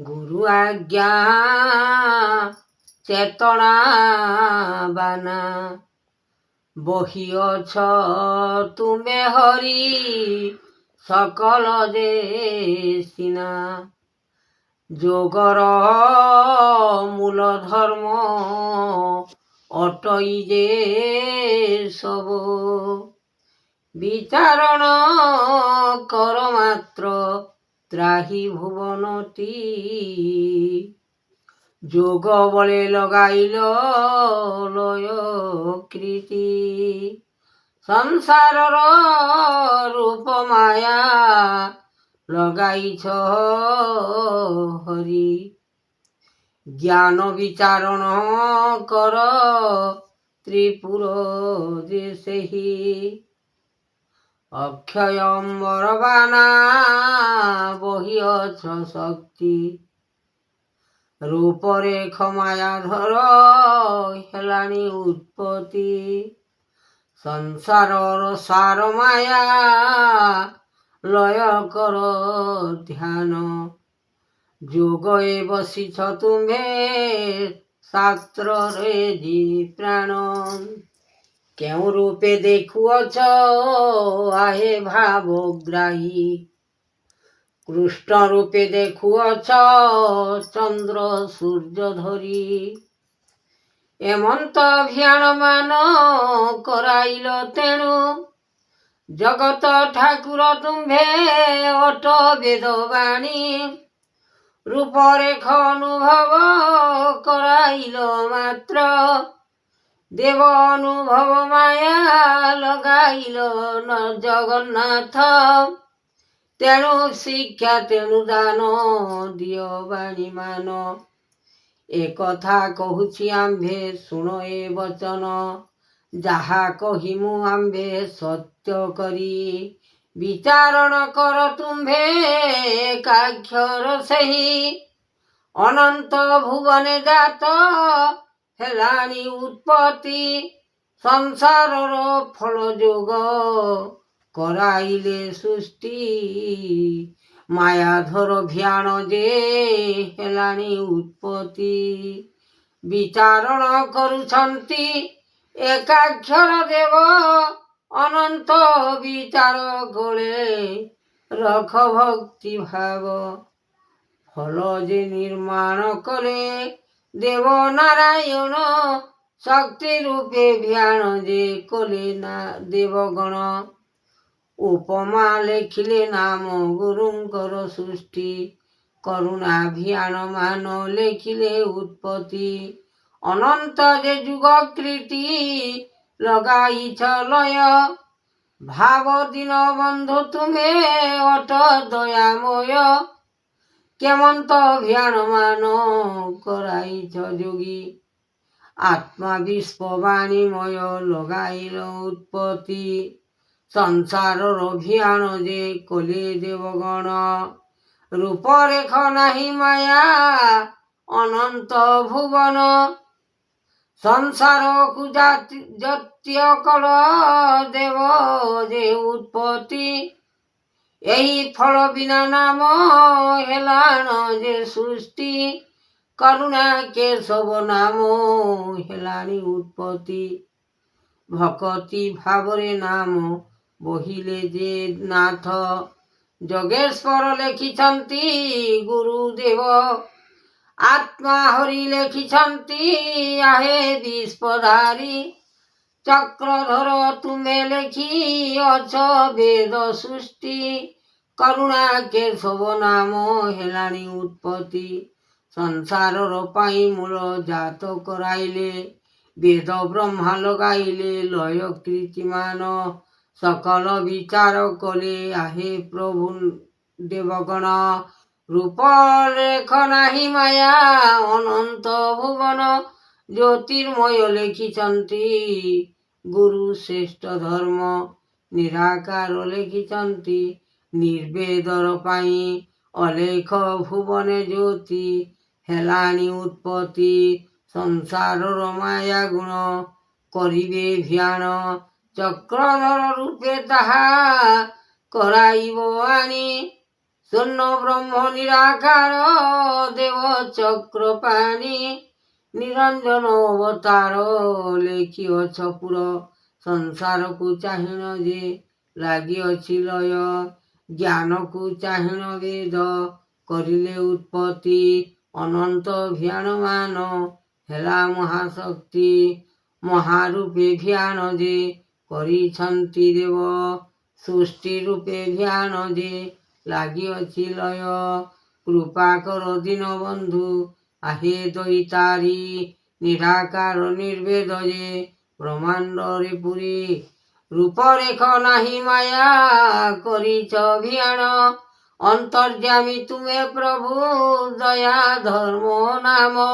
गुरु आज्ञा चेतना बाना बहिअछ तुमे हरि सकल जे सिना जोगर मूल धर्म अटई जे सब विचारण कर मात्र त्राही भुवनती जोग बले लगाइल लय कृति संसारर रूप माया लगाइछ हरि ज्ञान विचारण कर त्रिपुर जे सेहि अक्षयम्बर बाना बहिअछ शक्ति रूपरेख मायाधर हेलानी उत्पत्ति संसारर सार माया लय कर ध्यान जोगे बसिछ तुम्हे शास्त्र रे जी प्राण क्यों रूपे देखुअछ आहे भावग्राही कृष्ण रूपे देखुअछ चंद्र सूर्य धरी एमंत भियान मान कराइल तेणु जगत ठाकुर तुम्भे अट वेदवाणी रूपरेख अनुभव कराइल मात्र देव अनुभव माया लगाइल न जगन्नाथ तेणु शिक्षा तेणु दान दिय बाणी मान एकथा कहूछि आम्भे शुण ए वचन जहा कहिमु आम्भे सत्य करी विचारण कर तुम्भे एकाक्षर सही अनंत भुवने जात हेलानी उत्पत्ति संसारर फल जोग कराइले सृष्टि मायाधर भियान जे हेलानी उत्पत्ति विचारण करुछन्ति एकाक्षर देव अनंत विचार गले रख भक्ति भाव फल जे निर्माण कले देव नारायण शक्ति रूपे भियान जे कले ना देवगण उपमा लेखिले नाम गुरुंकर सृष्टि करुणा भियान मान लेखिले उत्पत्ति अनंत जे जुग कृति लगाइछ लय भाव दिन बंधु तुम्हे अट दयामय केमंत भियान मान कराइछ जोगी आत्मा विश्ववाणीमय लगाइल उत्पत्ति संसारर भियान जे कले देवगण रूपरेख नाही माया अनंत भुवन संसार को जत्य कल देव जे उत्पत्ति यही फल बिना नाम हेलान जे सृष्टि करुणा केशव नाम हेलानी उत्पत्ति भक्ति भावरे नाम बहिले जे नाथ जोगेश्वर लेखिछन्ति गुरुदेव आत्मा हरि लेखिछन्ति आहे विश्वधारी चक्रधर तुम्हे लेखी अछ वेद सृष्टि करुणा केशव नाम हेलानी उत्पत्ति संसारर पाई मूल जात कराइले वेद ब्रह्मा लगाइले लय कृतिमान सकल विचार कले आहे प्रभु देवगण रूपरेख नाही माया अनंत भुवन ज्योतिर्मय लेखिछन्ति गुरु श्रेष्ठ धर्म निराकार लेखिछन्ति निर्वेदर पाई अलेख भुवने ज्योति हेलानी उत्पत्ति संसारर माया गुण करिबे भियान चक्रधर रूपे ताहा कराइब आनी শূন্য ব্রহ্ম নিরাকার দেব চক্রপাণী নিরঞ্জন অবতার লেখিଅଛ পুର ସଂସାରକୁ ଚାହିଁନ ଯେ ଲାଗିଅଛି ଲୟ ଜ୍ଞାନକୁ ଚାହିଁନ ବେଦ କରିଲେ ଉତ୍ପତ୍ତି ଅନନ୍ତ ଭିଆଣମାନ ହେଲା ମହାଶକ୍ତି ମହାରୂପେ ଭିଆଣ ଯେ କରିଛନ୍ତି ଦେବ ସୃଷ୍ଟି ରୂପେ ଭିଆଣ ଯେ ଲାଗିଅଛି ଲୟ କୃପା କର ଦୀନବନ୍ଧୁ आहे ଦଇତାରି ନିରାକାର ନିର୍ବେଦ ଯେ ବ୍ରହ୍ମାଣ୍ଡରେ ପୁରୀ ରୂପରେଖ ନାହିଁ ମାୟା କରିଛ ଭିଆଣ ଅନ୍ତର୍ଯ୍ୟାମୀ ତୁମେ ପ୍ରଭୁ ଦୟା ଧର୍ମ ନାମ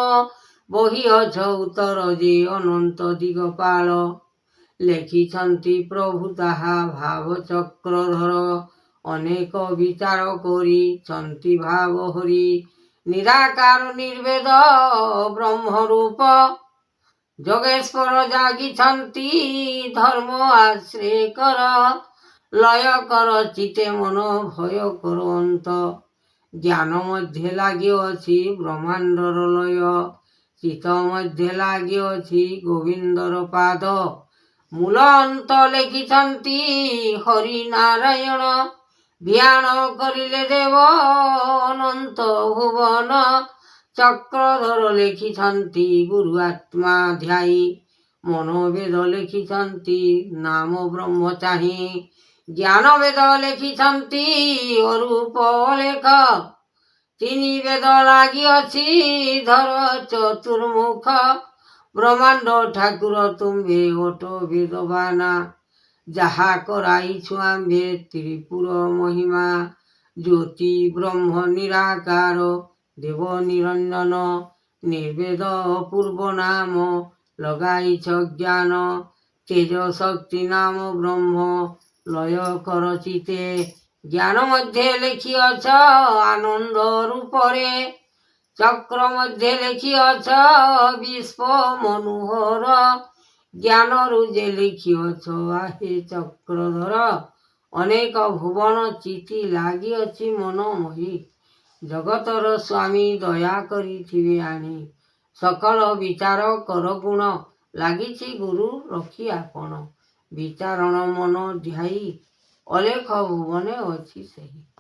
ବହିଅଛ ଉତ୍ତର ଯେ ଅନନ୍ତ ଦିଗପାଳ ଲେଖିଛନ୍ତି ପ୍ରଭୁ ତାହା ଭାବ ଚକ୍ରଧର ଅନେକ ବିଚାର କରିଛନ୍ତି ଭାବ ହରି ନିରାକାର ନିର୍ବେଦ ବ୍ରହ୍ମରୂପ ଯୋଗେଶ୍ୱର ଜାଗିଛନ୍ତି ଧର୍ମ ଆଶ୍ରୟ କର ଲୟ କର ଚିତେ ମନ ଭୟ କର ଅନ୍ତ ଜ୍ଞାନ ମଧ୍ୟ ଲାଗିଅଛି ବ୍ରହ୍ମାଣ୍ଡର ଲୟ ଚିତ ମଧ୍ୟ ଲାଗିଅଛି ଗୋବିନ୍ଦର ପାଦ ମୂଳ ଅନ୍ତ ଲେଖିଛନ୍ତି ହରି ନାରାୟଣ ଭିଆଣ କରିଲେ ଦେବ ଅନନ୍ତ ଭୁବନ ଚକ୍ରଧର ଲେଖିଛନ୍ତି ଗୁରୁ ଆତ୍ମା ଧ୍ୟାୟୀ ମନୋବେଦ ଲେଖିଛନ୍ତି ନାମ ବ୍ରହ୍ମ ଚାହିଁ ଜ୍ଞାନ ବେଦ ଲେଖିଛନ୍ତି ଅରୂପ ଲେଖ ତିନି ବେଦ ଲାଗିଅଛି ଧର ଚତୁର୍ମୁଖ ବ୍ରହ୍ମାଣ୍ଡ ଠାକୁର ତୁମ୍ଭେ ଅଟ ବେଦବାନା ଯାହା କରାଇଛୁ ଆମ୍ଭେ ତ୍ରିପୁର ମହିମା ଜ୍ୟୋତି ବ୍ରହ୍ମ ନିରାକାର ଦେବ ନିରଞ୍ଜନ ନିର୍ବେଦ ପୂର୍ବ ନାମ ଲଗାଇଛ ଜ୍ଞାନ ତେଜ ଶକ୍ତି ନାମ ବ୍ରହ୍ମ ଲୟ କର ଚିତେ ଜ୍ଞାନ ମଧ୍ୟ ଲେଖିଅଛ ଆନନ୍ଦ ରୂପରେ ଚକ୍ର ମଧ୍ୟ ଲେଖିଅଛ ବିଶ୍ୱ ମନୋହର ଜ୍ଞାନରୁ ଯେ ଲେଖିଅଛ आहे ଚକ୍ରଧର ଅନେକ ଭୁବନ ଚିତି ଲାଗିଅଛି ମନମୋହି ଜଗତର ସ୍ୱାମୀ ଦୟା କରିଥିବେ ଆଣି ସକଳ ବିଚାର କର ଗୁଣ ଲାଗିଛି ଗୁରୁ ରଖି ଆପଣ ବିଚାରଣ ମନ ଧ୍ୟାଇ ଅଲେଖ ଭୁବନେ ଅଛି ସେହି।